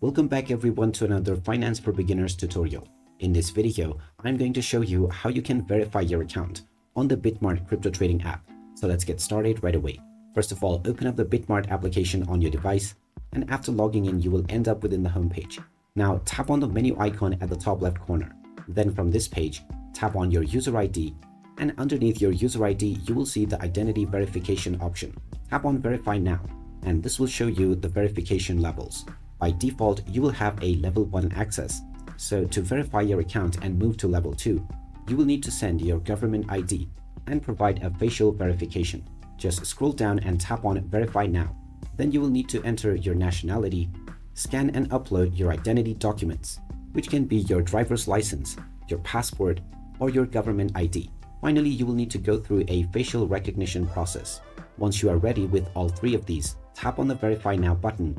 Welcome back everyone to another Finance for Beginners tutorial. In this video, I'm going to show you how you can verify your account on the BitMart Crypto Trading App. So let's get started right away. First of all, open up the BitMart application on your device, and after logging in, you will end up within the home page. Now tap on the menu icon at the top left corner. Then from this page, tap on your user ID, and underneath your user ID, you will see the identity verification option. Tap on Verify Now, and this will show you the verification levels. By default, you will have a level 1 access. So to verify your account and move to level 2, you will need to send your government ID and provide a facial verification. Just scroll down and tap on Verify Now. Then you will need to enter your nationality, scan and upload your identity documents, which can be your driver's license, your passport, or your government ID. Finally, you will need to go through a facial recognition process. Once you are ready with all three of these, tap on the Verify Now button.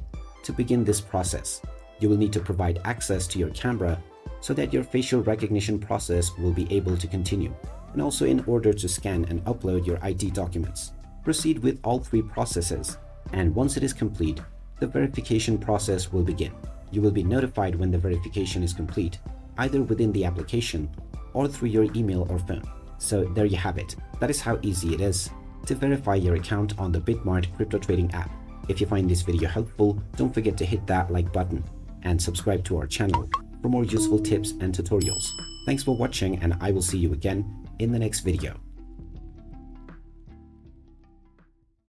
To begin this process, you will need to provide access to your camera so that your facial recognition process will be able to continue, and also in order to scan and upload your ID documents. Proceed with all three processes, and once it is complete, the verification process will begin. You will be notified when the verification is complete, either within the application or through your email or phone. So there you have it. That is how easy it is to verify your account on the BitMart Crypto Trading App. If you find this video helpful, don't forget to hit that like button and subscribe to our channel for more useful tips and tutorials. Thanks for watching, and I will see you again in the next video.